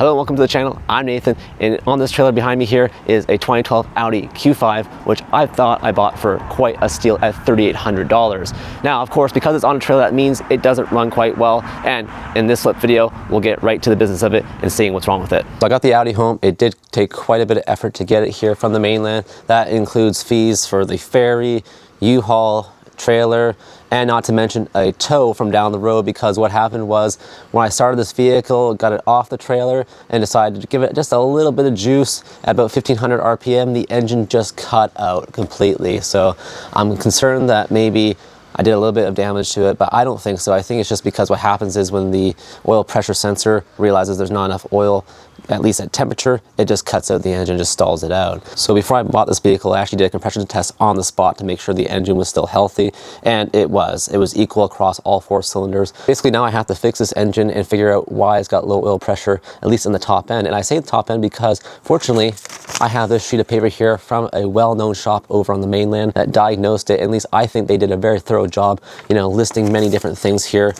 Hello and welcome to the channel. I'm Nathan, and on this trailer behind me here is a 2012 Audi Q5, which I thought I bought for quite a steal at $3,800. Now, of course, because it's on a trailer, that means it doesn't run quite well, and in this flip video, we'll get right to the business of it and seeing what's wrong with it. So I got the Audi home. It did take quite a bit of effort to get it here from the mainland. That includes fees for the ferry, U-Haul, trailer, and not to mention a tow from down the road, because what happened was when I started this vehicle, got it off the trailer and decided to give it just a little bit of juice at about 1500 RPM, the engine just cut out completely. So I'm concerned that maybe I did a little bit of damage to it, but I don't think so. I think it's just because what happens is when the oil pressure sensor realizes there's not enough oil, at least at temperature, it just cuts out the engine, just stalls it out. So before I bought this vehicle, I actually did a compression test on the spot to make sure the engine was still healthy, and it was. It was equal across all 4 cylinders. Basically now I have to fix this engine and figure out why it's got low oil pressure, at least in the top end. And I say the top end because fortunately, I have this sheet of paper here from a well-known shop over on the mainland that diagnosed it. At least I think they did a very thorough job, listing many different things here,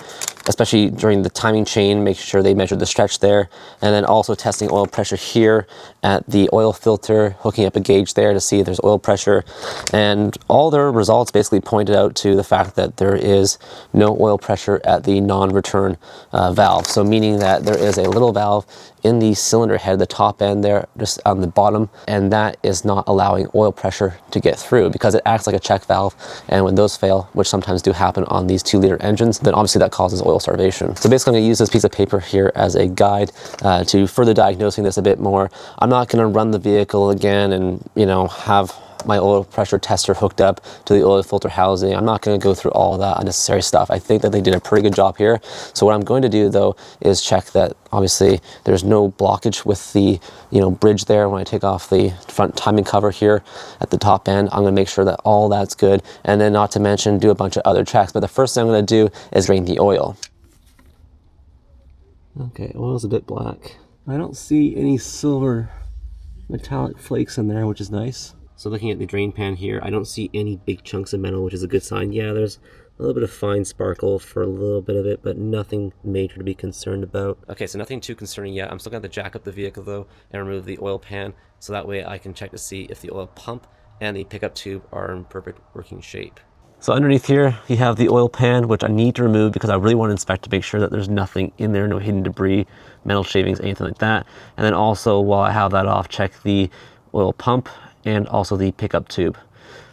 especially during the timing chain, making sure they measured the stretch there, and then also testing oil pressure here at the oil filter, hooking up a gauge there to see if there's oil pressure. And all their results basically pointed out to the fact that there is no oil pressure at the non-return valve. So meaning that there is a little valve in the cylinder head, the top end there, just on the bottom, and that is not allowing oil pressure to get through because it acts like a check valve. And when those fail, which sometimes do happen on these 2-liter engines, then obviously that causes oil starvation. So basically I'm gonna use this piece of paper here as a guide to further diagnosing this a bit more. I'm not gonna run the vehicle again and have my oil pressure tester hooked up to the oil filter housing. I'm not going to go through all that unnecessary stuff. I think that they did a pretty good job here. So what I'm going to do though is check that obviously there's no blockage with the bridge there when I take off the front timing cover here at the top end. I'm going to make sure that all that's good, and then not to mention do a bunch of other checks. But the first thing I'm going to do is drain the oil. Okay, oil's a bit black. I don't see any silver metallic flakes in there, which is nice. So looking at the drain pan here, I don't see any big chunks of metal, which is a good sign. Yeah, there's a little bit of fine sparkle for a little bit of it, but nothing major to be concerned about. Okay, so nothing too concerning yet. I'm still going to jack up the vehicle though and remove the oil pan, so that way I can check to see if the oil pump and the pickup tube are in perfect working shape. So underneath here, you have the oil pan, which I need to remove because I really want to inspect to make sure that there's nothing in there, no hidden debris, metal shavings, anything like that. And then also, while I have that off, check the oil pump and also the pickup tube.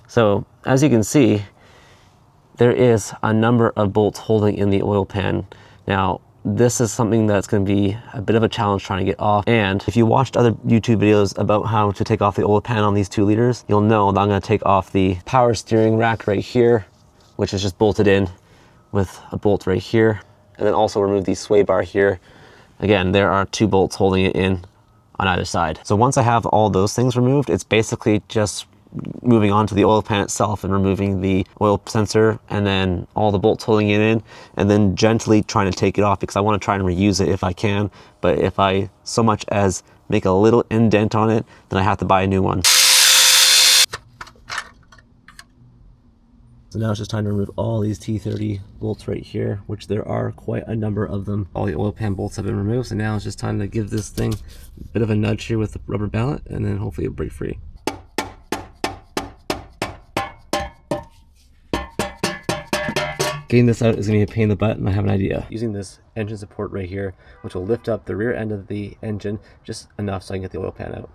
So as you can see, there is a number of bolts holding in the oil pan. Now, this is something that's going to be a bit of a challenge trying to get off. And if you watched other YouTube videos about how to take off the oil pan on these 2 liters, you'll know that I'm going to take off the power steering rack right here, which is just bolted in with a bolt right here. And then also remove the sway bar here. Again, there are 2 bolts holding it in on either side. So once I have all those things removed, it's basically just moving on to the oil pan itself and removing the oil sensor and then all the bolts holding it in, and then gently trying to take it off because I want to try and reuse it if I can. But if I so much as make a little indent on it, then I have to buy a new one. So now it's just time to remove all these T30 bolts right here, which there are quite a number of them. All the oil pan bolts have been removed, so now it's just time to give this thing a bit of a nudge here with the rubber mallet, and then hopefully it'll break free. Getting this out is going to be a pain in the butt, and I have an idea. Using this engine support right here, which will lift up the rear end of the engine just enough so I can get the oil pan out.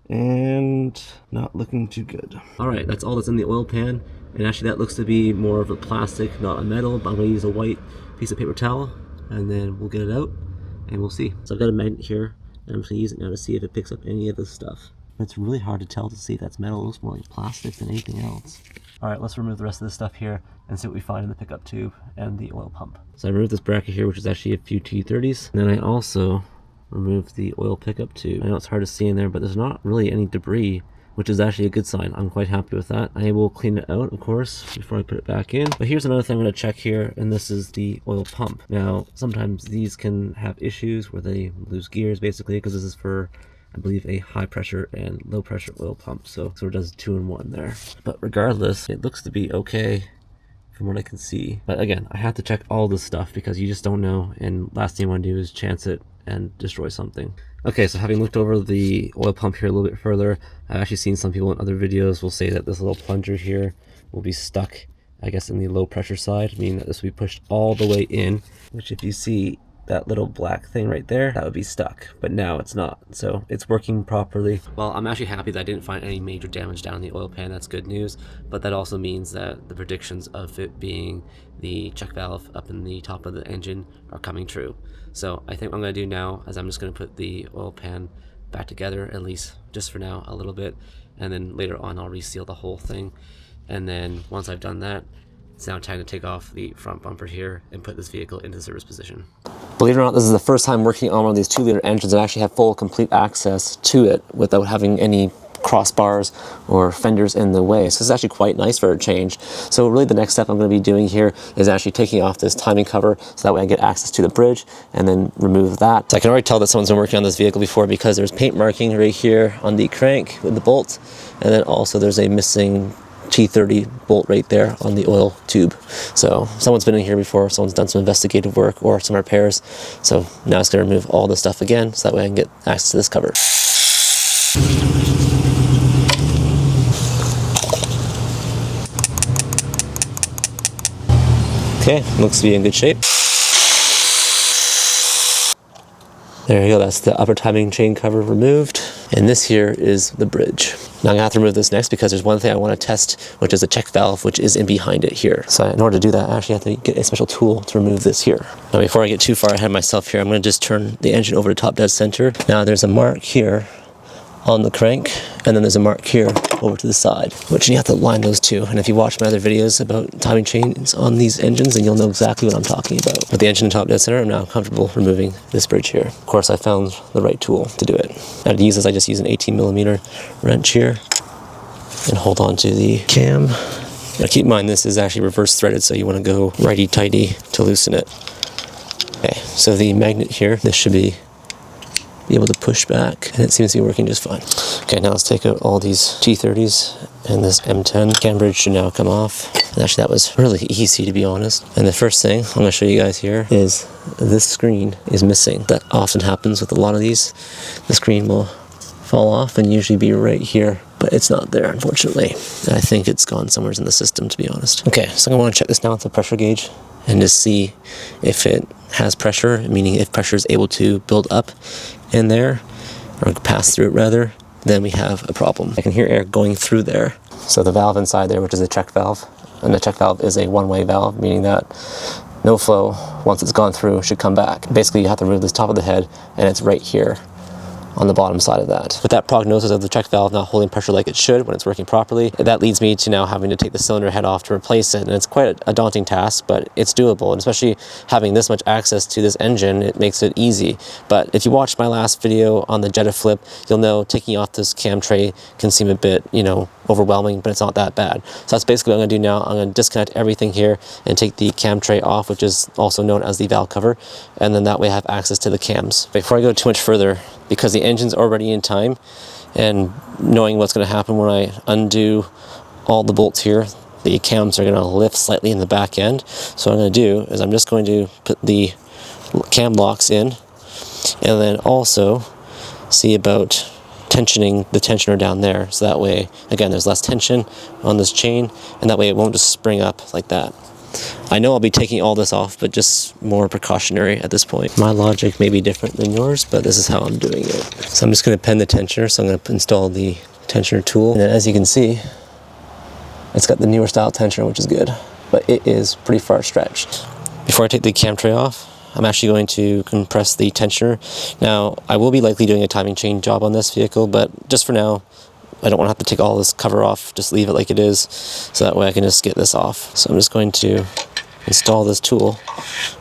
And not looking too good. All right, that's all that's in the oil pan. And actually that looks to be more of a plastic, not a metal, but I'm gonna use a white piece of paper towel and then we'll get it out and we'll see. So I've got a magnet here and I'm just gonna use it now to see if it picks up any of this stuff. It's really hard to tell to see if that's metal. It looks more like plastic than anything else. All right, let's remove the rest of this stuff here and see what we find in the pickup tube and the oil pump. So I removed this bracket here, which is actually a few T30s. And then I also remove the oil pickup tube. I know it's hard to see in there, but there's not really any debris, which is actually a good sign. I'm quite happy with that. I will clean it out, of course, before I put it back in. But here's another thing I'm going to check here, and this is the oil pump. Now, sometimes these can have issues where they lose gears, basically, because this is for, I believe, a high pressure and low pressure oil pump. So it does 2-in-1 there. But regardless, it looks to be okay from what I can see. But again, I have to check all this stuff because you just don't know, and last thing you want to do is chance it and destroy something. Okay, so having looked over the oil pump here a little bit further, I've actually seen some people in other videos will say that this little plunger here will be stuck, I guess, in the low pressure side, meaning that this will be pushed all the way in, which if you see that little black thing right there, that would be stuck, but now it's not, so it's working properly. Well, I'm actually happy that I didn't find any major damage down the oil pan. That's good news, but that also means that the predictions of it being the check valve up in the top of the engine are coming true. So I think what I'm going to do now is I'm just going to put the oil pan back together, at least just for now, a little bit, and then later on I'll reseal the whole thing. And then once I've done that, it's now time to take off the front bumper here and put this vehicle into service position. Believe it or not, this is the first time working on one of these 2-liter engines and actually have full, complete access to it without having any crossbars or fenders in the way. So this is actually quite nice for a change. So really the next step I'm going to be doing here is actually taking off this timing cover so that way I get access to the bridge and then remove that. So I can already tell that someone's been working on this vehicle before because there's paint marking right here on the crank with the bolt, and then also there's a missing T30 bolt right there on the oil tube. So someone's been in here before, someone's done some investigative work or some repairs. So now it's going to remove all this stuff again so that way I can get access to this cover. Okay, looks to be in good shape. There you go, that's the upper timing chain cover removed. And this here is the bridge. Now I'm gonna have to remove this next because there's one thing I wanna test, which is a check valve, which is in behind it here. So in order to do that, I actually have to get a special tool to remove this here. Now before I get too far ahead of myself here, I'm gonna just turn the engine over to top dead center. Now there's a mark here on the crank, and then there's a mark here over to the side, which you have to line those two. And if you watch my other videos about timing chains on these engines, then you'll know exactly what I'm talking about. With the engine in top dead center, I'm now comfortable removing this bridge here. Of course, I found the right tool to do it. Now to use this, I just use an 18mm wrench here and hold on to the cam. Now keep in mind, this is actually reverse threaded, so you want to go righty-tighty to loosen it. Okay, so the magnet here, this should be able to push back, and it seems to be working just fine. Okay, now let's take out all these T30s, and this M10 cam bridge should now come off. And actually that was really easy, to be honest. And the first thing I'm going to show you guys here is this screen is missing. That often happens with a lot of these. The screen will fall off and usually be right here, but it's not there, unfortunately. And I think it's gone somewhere in the system, to be honest. Okay, so I'm going to want to check this now with the pressure gauge and just see if it has pressure, meaning if pressure is able to build up in there, or pass through it rather, then we have a problem. I can hear air going through there. So the valve inside there, which is a check valve, and the check valve is a one-way valve, meaning that no flow, once it's gone through, should come back. Basically, you have to remove this top of the head, and it's right here on the bottom side of that. With that prognosis of the check valve not holding pressure like it should when it's working properly, that leads me to now having to take the cylinder head off to replace it. And it's quite a daunting task, but it's doable. And especially having this much access to this engine, it makes it easy. But if you watched my last video on the Jetta flip, you'll know taking off this cam tray can seem a bit, overwhelming, but it's not that bad. So that's basically what I'm gonna do now. I'm gonna disconnect everything here and take the cam tray off, which is also known as the valve cover. And then that way I have access to the cams. Before I go too much further, because the engine's already in time, and knowing what's going to happen when I undo all the bolts here, the cams are going to lift slightly in the back end. So what I'm going to do is I'm just going to put the cam locks in, and then also see about tensioning the tensioner down there, so that way, again, there's less tension on this chain, and that way it won't just spring up like that. I know I'll be taking all this off, but just more precautionary at this point. My logic may be different than yours, but this is how I'm doing it. So I'm just going to pen the tensioner, so I'm going to install the tensioner tool. And as you can see, it's got the newer style tensioner, which is good, but it is pretty far stretched. Before I take the cam tray off, I'm actually going to compress the tensioner. Now, I will be likely doing a timing chain job on this vehicle, but just for now, I don't want to have to take all this cover off, just leave it like it is, so that way I can just get this off. So I'm just going to install this tool,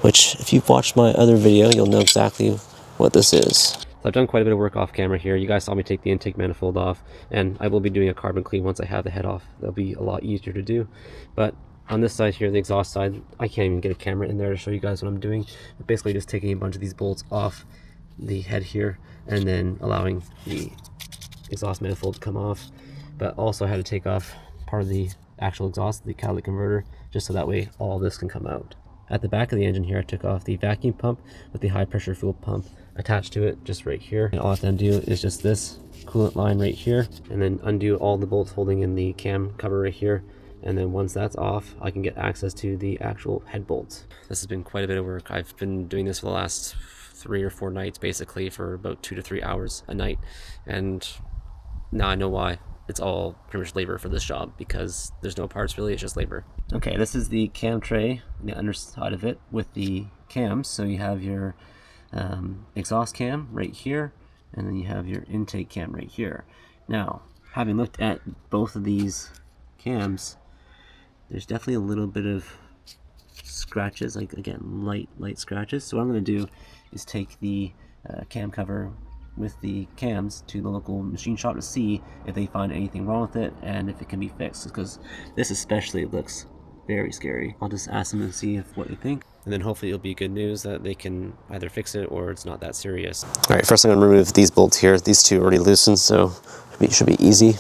which if you've watched my other video, you'll know exactly what this is. So I've done quite a bit of work off camera here. You guys saw me take the intake manifold off, and I will be doing a carbon clean once I have the head off. That'll be a lot easier to do. But on this side here, the exhaust side, I can't even get a camera in there to show you guys what I'm doing. But basically just taking a bunch of these bolts off the head here, and then allowing the exhaust manifold to come off. But also I had to take off part of the actual exhaust, the catalytic converter, just so that way all this can come out. At the back of the engine here, I took off the vacuum pump with the high pressure fuel pump attached to it just right here. And all I have to undo is just this coolant line right here, and then undo all the bolts holding in the cam cover right here. And then once that's off, I can get access to the actual head bolts. This has been quite a bit of work. I've been doing this for the last 3 or 4 nights, basically for about 2 to 3 hours a night. And now I know why. It's all pretty much labor for this job, because there's no parts really, it's just labor. Okay, this is the cam tray, the underside of it with the cams. So you have your exhaust cam right here, and then you have your intake cam right here. Now, having looked at both of these cams, there's definitely a little bit of scratches, like again, light scratches. So what I'm going to do is take the cam cover with the cams to the local machine shop to see if they find anything wrong with it and if it can be fixed, because this especially looks very scary. I'll just ask them and see what they think, and then hopefully it'll be good news that they can either fix it or it's not that serious. All right, first I'm going to remove these bolts here. These two are already loosened, so it should be easy.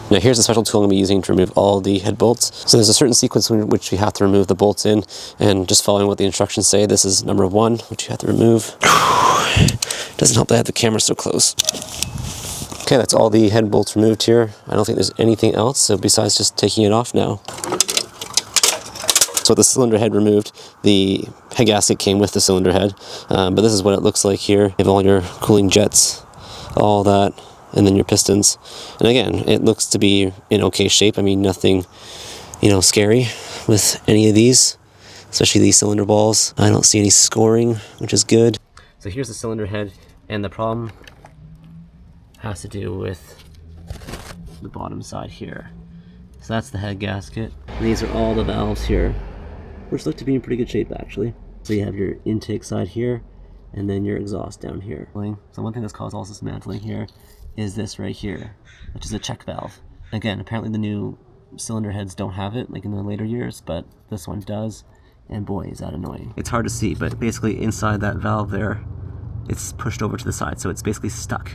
Now here's a special tool I'm going to be using to remove all the head bolts. So there's a certain sequence in which we have to remove the bolts in, and just following what the instructions say, this is number 1, which you have to remove. Doesn't help that I have the camera so close. Okay, that's all the head bolts removed here. I don't think there's anything else, so besides just taking it off now. So with the cylinder head removed, the head gasket came with the cylinder head, but this is what it looks like here. You have all your cooling jets, all that, and then your pistons. And again, it looks to be in okay shape. I mean, nothing, scary with any of these, especially these cylinder balls. I don't see any scoring, which is good. So here's the cylinder head, and the problem has to do with the bottom side here. So that's the head gasket. And these are all the valves here, which look to be in pretty good shape actually. So you have your intake side here, and then your exhaust down here. So one thing that's caused all this dismantling here is this right here, which is a check valve. Again, apparently the new cylinder heads don't have it, like in the later years, but this one does, and boy, is that annoying. It's hard to see, but basically inside that valve there, it's pushed over to the side, so it's basically stuck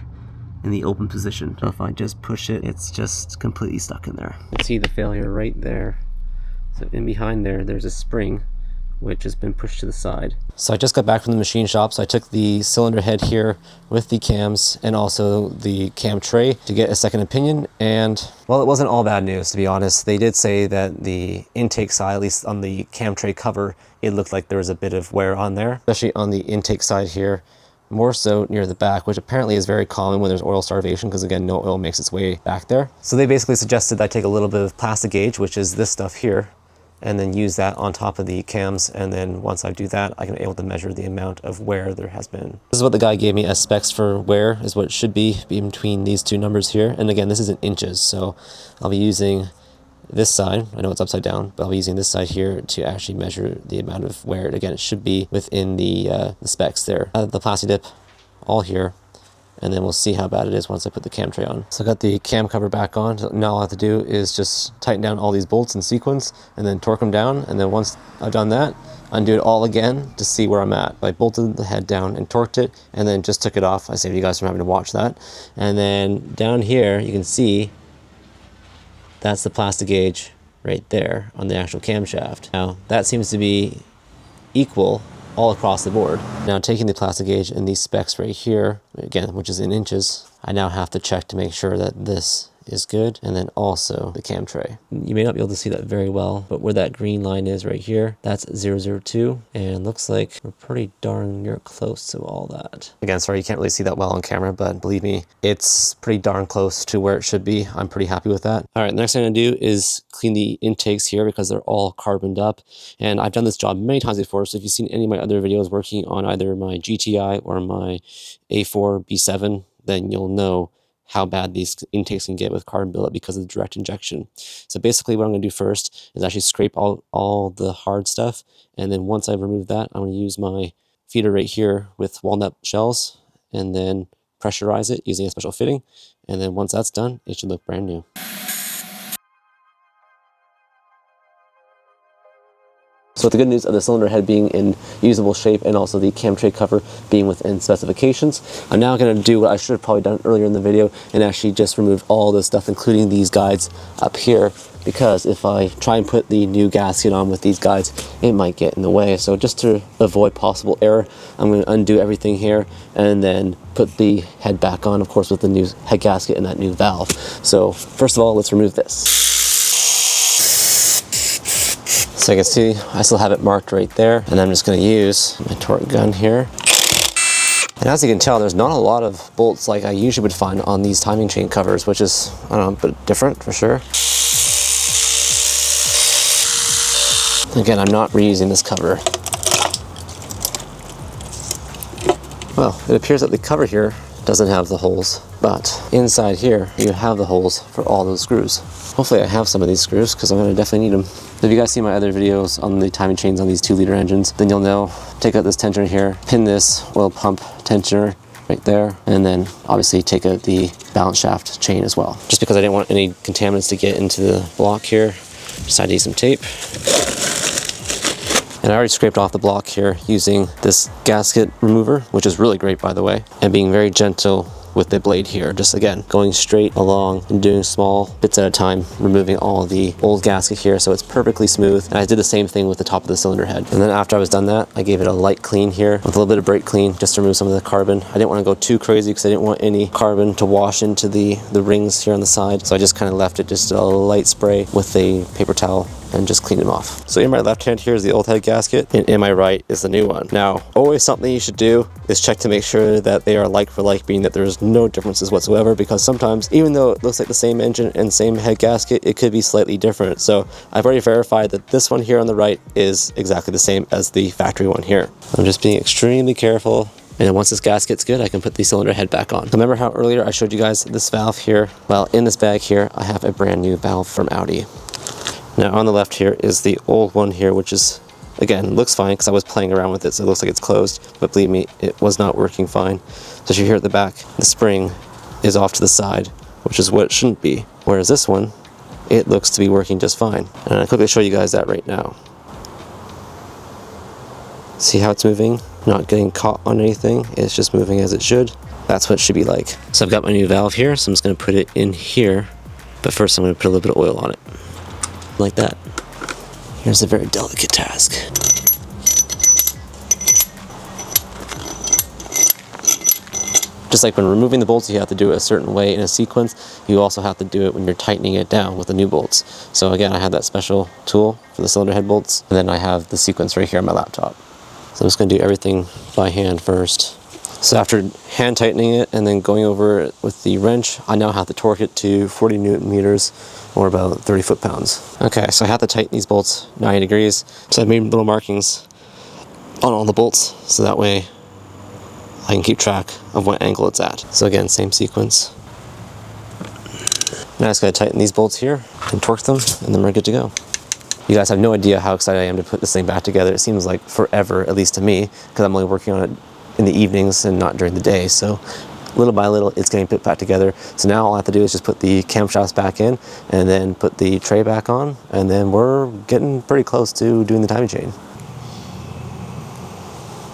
in the open position. So if I just push it, it's just completely stuck in there. You can see the failure right there. So in behind there, there's a spring which has been pushed to the side. So I just got back from the machine shop, so I took the cylinder head here with the cams and also the cam tray to get a second opinion, and well, it wasn't all bad news, to be honest. They did say that the intake side, at least on the cam tray cover, it looked like there was a bit of wear on there, especially on the intake side here, more so near the back, which apparently is very common when there's oil starvation, because again, no oil makes its way back there. So they basically suggested I take a little bit of plastic gauge, which is this stuff here, and then use that on top of the cams, and then once I do that, I can be able to measure the amount of wear there has been. This is what the guy gave me as specs for wear, is what it should be between these two numbers here. And again, this is in inches, so I'll be using this side, I know it's upside down, but I'll be using this side here to actually measure the amount of wear. Again, it should be within the specs there. The plasti dip all here, and then we'll see how bad it is once I put the cam tray on. So I got the cam cover back on. So now all I have to do is just tighten down all these bolts in sequence and then torque them down. And then once I've done that, undo it all again to see where I'm at. I bolted the head down and torqued it, and then just took it off. I saved you guys from having to watch that. And then down here, you can see that's the plastic gauge right there on the actual camshaft. Now that seems to be equal all across the board. Now taking the plastic gauge and these specs right here, again, which is in inches, I now have to check to make sure that this is good, and then also the cam tray. You may not be able to see that very well, but where that green line is right here, that's 002, and looks like we're pretty darn near close to all that. Again, sorry you can't really see that well on camera, but believe me, it's pretty darn close to where it should be. I'm pretty happy with that. All right, the next thing I'm gonna do is clean the intakes here because they're all carboned up, and I've done this job many times before, so if you've seen any of my other videos working on either my GTI or my A4 B7, then you'll know how bad these intakes can get with carbon buildup because of the direct injection. So basically what I'm going to do first is actually scrape all the hard stuff, and then once I've removed that, I'm going to use my feeder right here with walnut shells and then pressurize it using a special fitting, and then once that's done, it should look brand new. So with the good news of the cylinder head being in usable shape and also the cam tray cover being within specifications, I'm now going to do what I should have probably done earlier in the video and actually just remove all this stuff, including these guides up here, because if I try and put the new gasket on with these guides, it might get in the way. So just to avoid possible error, I'm going to undo everything here and then put the head back on, of course, with the new head gasket and that new valve. So first of all, let's remove this. So you can see I still have it marked right there, and I'm just going to use my torque gun here. And as you can tell, there's not a lot of bolts like I usually would find on these timing chain covers, which is, I don't know, a bit different for sure. Again, I'm not reusing this cover. Well, it appears that the cover here doesn't have the holes, but inside here you have the holes for all those screws. Hopefully I have some of these screws because I'm going to definitely need them. If you guys see my other videos on the timing chains on these 2-liter engines, then you'll know, take out this tensioner here, pin this oil pump tensioner right there, and then obviously take out the balance shaft chain as well. Just because I didn't want any contaminants to get into the block here, decided to use some tape. And I already scraped off the block here using this gasket remover, which is really great by the way, and being very gentle with the blade here, just again going straight along and doing small bits at a time, removing all the old gasket here so it's perfectly smooth. And I did the same thing with the top of the cylinder head. And then after I was done that, I gave it a light clean here with a little bit of brake clean just to remove some of the carbon. I didn't want to go too crazy because I didn't want any carbon to wash into the rings here on the side, so I just kind of left it just a light spray with a paper towel and just clean them off. So in my left hand here is the old head gasket, and in my right is the new one. Now, always something you should do is check to make sure that they are like for like, meaning that there's no differences whatsoever, because sometimes, even though it looks like the same engine and same head gasket, it could be slightly different. So I've already verified that this one here on the right is exactly the same as the factory one here. I'm just being extremely careful. And then once this gasket's good, I can put the cylinder head back on. Remember how earlier I showed you guys this valve here? Well, in this bag here, I have a brand new valve from Audi. Now on the left here is the old one here, which is, again, looks fine because I was playing around with it, so it looks like it's closed, but believe me, it was not working fine. So as you hear at the back, the spring is off to the side, which is what it shouldn't be. Whereas this one, it looks to be working just fine. And I'll quickly show you guys that right now. See how it's moving? Not getting caught on anything, it's just moving as it should. That's what it should be like. So I've got my new valve here, so I'm just gonna put it in here, but first I'm gonna put a little bit of oil on it. Like that. Here's a very delicate task. Just like when removing the bolts, you have to do it a certain way in a sequence, you also have to do it when you're tightening it down with the new bolts. So again, I have that special tool for the cylinder head bolts, and then I have the sequence right here on my laptop. So I'm just going to do everything by hand first. So after hand tightening it and then going over it with the wrench, I now have to torque it to 40 Newton meters, or about 30 foot-pounds. Okay, so I have to tighten these bolts 90 degrees. So I've made little markings on all the bolts, so that way I can keep track of what angle it's at. So again, same sequence. Now I just gotta tighten these bolts here and torque them, and then we're good to go. You guys have no idea how excited I am to put this thing back together. It seems like forever, at least to me, because I'm only working on it in the evenings and not during the day. So little by little, it's getting put back together. So now all I have to do is just put the camshafts back in and then put the tray back on, and then we're getting pretty close to doing the timing chain.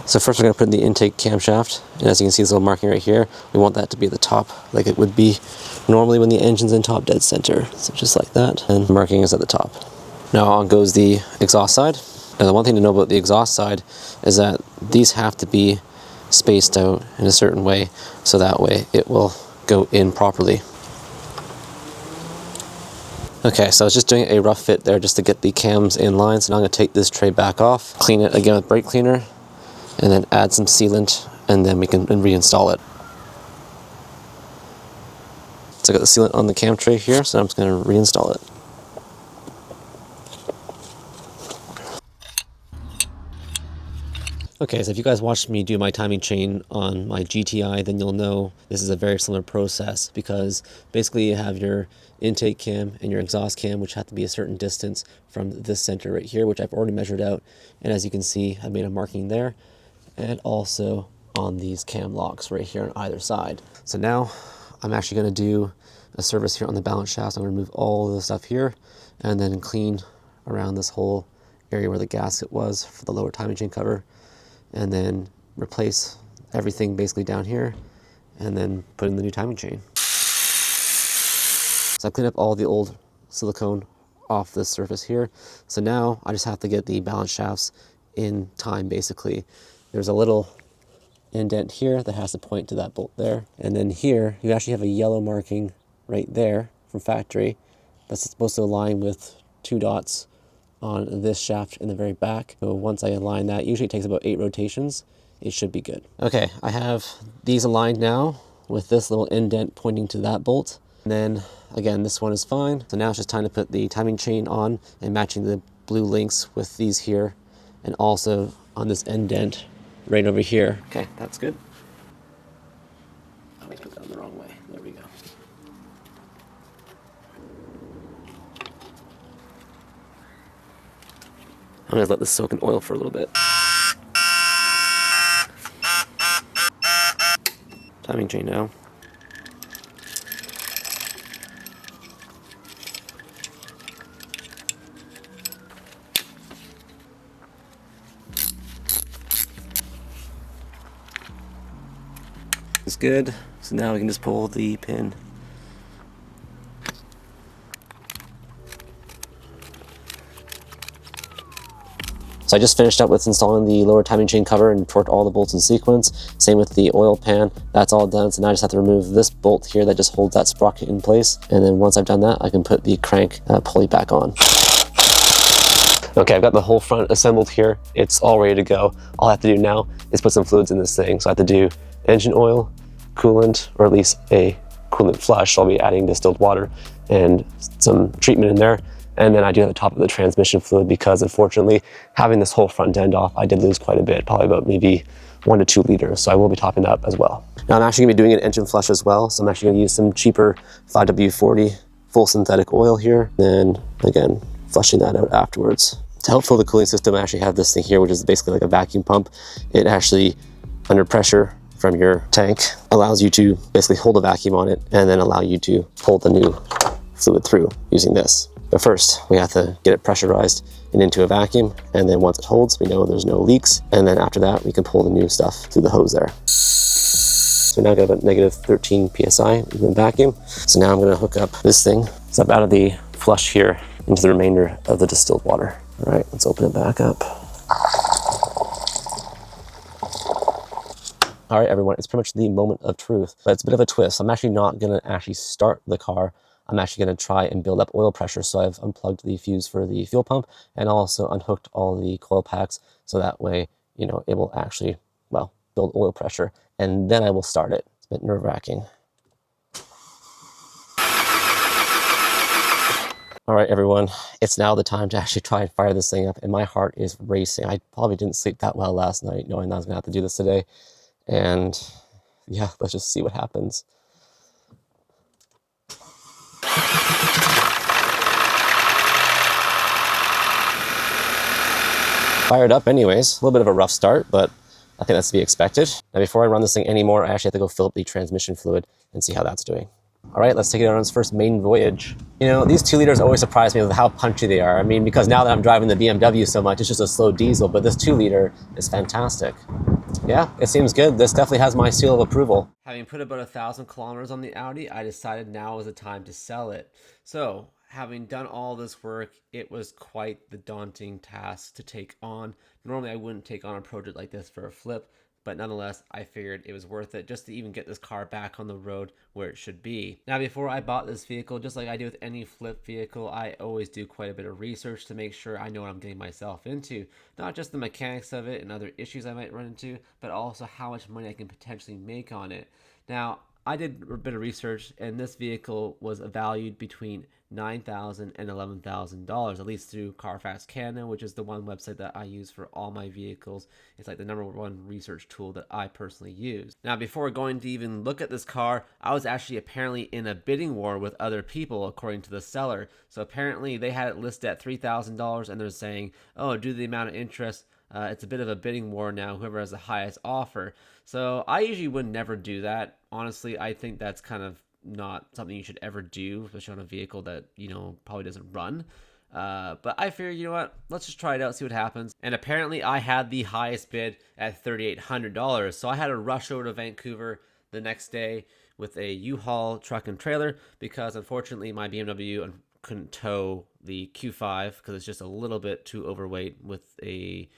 So first we're going to put in the intake camshaft, and as you can see this little marking right here, we want that to be at the top like it would be normally when the engine's in top dead center. So just like that, and the marking is at the top. Now on goes the exhaust side. Now the one thing to know about the exhaust side is that these have to be spaced out in a certain way, so that way it will go in properly. Okay, so I was just doing a rough fit there just to get the cams in line. So now I'm going to take this tray back off, clean it again with brake cleaner, and then add some sealant, and then we can reinstall it. So I got the sealant on the cam tray here, so I'm just going to reinstall it. Okay, so if you guys watched me do my timing chain on my GTI, then you'll know this is a very similar process, because basically you have your intake cam and your exhaust cam, which have to be a certain distance from this center right here, which I've already measured out. And as you can see, I've made a marking there, and also on these cam locks right here on either side. So now I'm actually going to do a service here on the balance shaft. So I'm going to remove all the stuff here and then clean around this whole area where the gasket was for the lower timing chain cover, and then replace everything basically down here, and then put in the new timing chain. So I cleaned up all the old silicone off this surface here. So now I just have to get the balance shafts in time basically. There's a little indent here that has to point to that bolt there. And then here, you actually have a yellow marking right there from factory that's supposed to align with 2 dots on this shaft in the very back. So once I align that, usually it takes about 8 rotations, it should be good. Okay, I have these aligned now with this little indent pointing to that bolt. And then again, this one is fine. So now it's just time to put the timing chain on and matching the blue links with these here, and also on this indent right over here. Okay, that's good. I always put that on the wrong way. There we go. I'm gonna let this soak in oil for a little bit. Timing chain now. It's good. So now we can just pull the pin. So I just finished up with installing the lower timing chain cover and torqued all the bolts in sequence. Same with the oil pan. That's all done. So now I just have to remove this bolt here that just holds that sprocket in place. And then once I've done that, I can put the crank pulley back on. Okay, I've got the whole front assembled here. It's all ready to go. All I have to do now is put some fluids in this thing. So I have to do engine oil, coolant, or at least a coolant flush. So I'll be adding distilled water and some treatment in there. And then I do have the top of the transmission fluid because unfortunately, having this whole front end off, I did lose quite a bit, probably about maybe 1 to 2 liters. So I will be topping that up as well. Now I'm actually gonna be doing an engine flush as well. So I'm actually gonna use some cheaper 5W40 full synthetic oil here. Then again, flushing that out afterwards. To help fill the cooling system, I actually have this thing here, which is basically like a vacuum pump. It actually, under pressure from your tank, allows you to basically hold a vacuum on it and then allow you to pull the new fluid through using this. But first, we have to get it pressurized and into a vacuum, and then once it holds, we know there's no leaks, and then after that, we can pull the new stuff through the hose there. So now I got about negative 13 PSI in the vacuum. So now I'm gonna hook up this thing. So I've added the flush here into the remainder of the distilled water. All right, let's open it back up. All right, everyone, it's pretty much the moment of truth, but it's a bit of a twist. I'm actually not gonna start the car. I'm actually gonna try and build up oil pressure. So I've unplugged the fuse for the fuel pump and also unhooked all the coil packs. So that way, you know, it will actually, well, build oil pressure, and then I will start it. It's a bit nerve-wracking. All right, everyone, it's now the time to actually try and fire this thing up, and my heart is racing. I probably didn't sleep that well last night knowing that I was gonna have to do this today. And yeah, let's just see what happens. Fired up anyways. A little bit of a rough start, but I think that's to be expected. Now before I run this thing anymore, I actually have to go fill up the transmission fluid and see how that's doing. All right, let's take it on its first main voyage. You know, these 2 liters always surprise me with how punchy they are. I mean, because now that I'm driving the BMW so much, it's just a slow diesel, but this 2 liter is fantastic. Yeah, it seems good. This definitely has my seal of approval. Having put about 1,000 kilometers on the Audi, I decided now was the time to sell it. So, having done all this work, it was quite the daunting task to take on. Normally, I wouldn't take on a project like this for a flip, but nonetheless, I figured it was worth it just to even get this car back on the road where it should be. Now, before I bought this vehicle, just like I do with any flip vehicle, I always do quite a bit of research to make sure I know what I'm getting myself into. Not just the mechanics of it and other issues I might run into, but also how much money I can potentially make on it. Now, I did a bit of research, and this vehicle was valued between $9,000 and $11,000, at least through Carfax Canada, which is the one website that I use for all my vehicles. It's like the #1 research tool that I personally use. Now, before going to even look at this car, I was actually apparently in a bidding war with other people, according to the seller. So apparently they had it listed at $3,000, and they're saying, oh, due to the amount of interest, it's a bit of a bidding war now, whoever has the highest offer. So I usually would never do that. Honestly, I think that's kind of not something you should ever do, especially on a vehicle that, you know, probably doesn't run. But I figured, you know what? Let's just try it out, see what happens. And apparently, I had the highest bid at $3,800. So I had to rush over to Vancouver the next day with a U-Haul truck and trailer because unfortunately my BMW couldn't tow the Q5 because it's just a little bit too overweight with a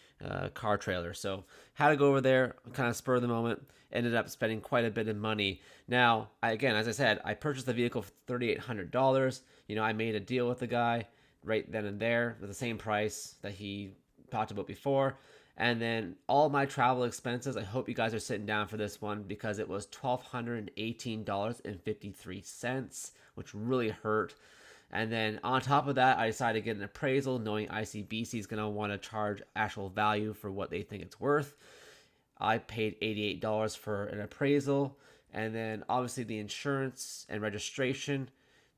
car trailer. So had to go over there, kind of spur of the moment. Ended up spending quite a bit of money. Now, again, as I said, I purchased the vehicle for $3,800. You know, I made a deal with the guy right then and there with the same price that he talked about before. And then all my travel expenses, I hope you guys are sitting down for this one because it was $1,218.53, which really hurt. And then on top of that, I decided to get an appraisal knowing ICBC is going to want to charge actual value for what they think it's worth. I paid $88 for an appraisal. And then obviously the insurance and registration.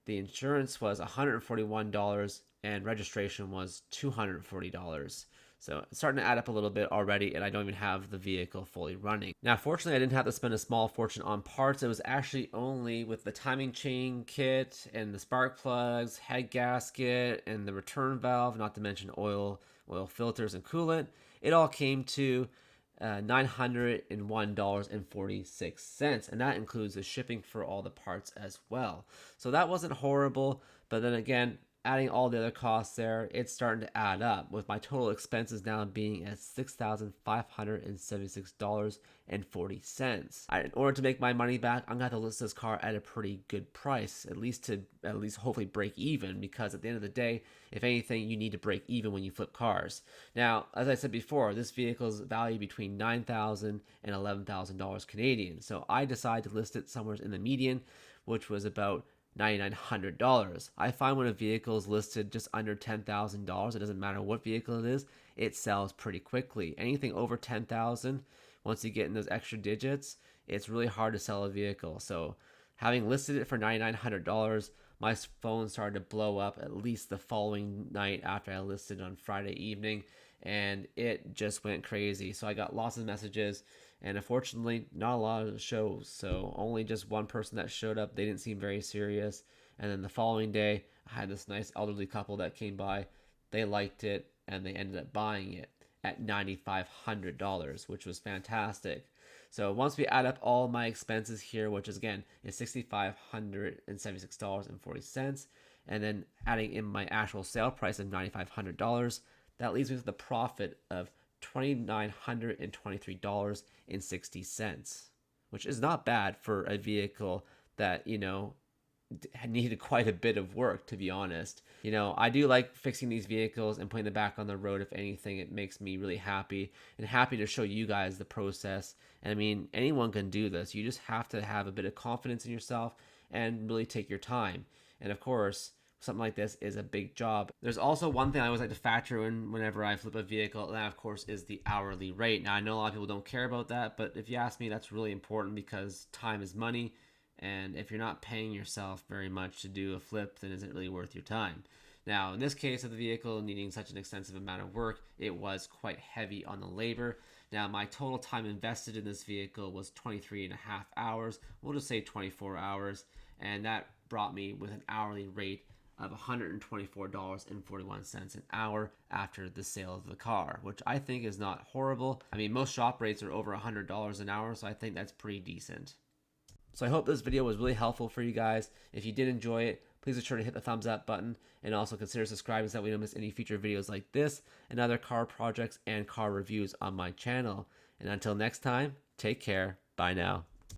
The insurance was $141 and registration was $240. So it's starting to add up a little bit already, and I don't even have the vehicle fully running. Now, fortunately, I didn't have to spend a small fortune on parts. It was actually only with the timing chain kit and the spark plugs, head gasket, and the return valve, not to mention oil filters and coolant. It all came to $901.46, and that includes the shipping for all the parts as well. So that wasn't horrible, but then again, adding all the other costs there, it's starting to add up with my total expenses now being at $6,576.40. In order to make my money back, I'm gonna have to list this car at a pretty good price, at least hopefully break even, because at the end of the day, if anything, you need to break even when you flip cars. Now, as I said before, this vehicle's valued between $9,000 and $11,000 Canadian. So I decided to list it somewhere in the median, which was about $9,900. I find when a vehicle is listed just under $10,000, it doesn't matter what vehicle it is, it sells pretty quickly. Anything over $10,000, once you get in those extra digits, it's really hard to sell a vehicle. So having listed it for $9,900, my phone started to blow up at least the following night after I listed on Friday evening, and it just went crazy. So I got lots of messages, and unfortunately, not a lot of shows. So only just one person that showed up. They didn't seem very serious. And then the following day, I had this nice elderly couple that came by. They liked it, and they ended up buying it at $9,500, which was fantastic. So once we add up all my expenses here, which is again is $6,576.40, and then adding in my actual sale price of $9,500, that leaves me with a profit of $2,923.60, which is not bad for a vehicle that, you know, needed quite a bit of work, to be honest. You know, I do like fixing these vehicles and putting them back on the road. If anything, it makes me really happy and happy to show you guys the process. And I mean, anyone can do this. You just have to have a bit of confidence in yourself and really take your time. And of course, something like this is a big job. There's also one thing I always like to factor in whenever I flip a vehicle, and that of course is the hourly rate. Now I know a lot of people don't care about that, but if you ask me, that's really important because time is money, and if you're not paying yourself very much to do a flip, then is it really worth your time? Now, in this case of the vehicle needing such an extensive amount of work, it was quite heavy on the labor. Now, my total time invested in this vehicle was 23 and a half hours. We'll just say 24 hours, and that brought me with an hourly rate of $124.41 an hour after the sale of the car, which I think is not horrible. I mean, most shop rates are over $100 an hour, so I think that's pretty decent. So I hope this video was really helpful for you guys. If you did enjoy it, please be sure to hit the thumbs up button and also consider subscribing so that we don't miss any future videos like this and other car projects and car reviews on my channel. And until next time, take care. Bye now.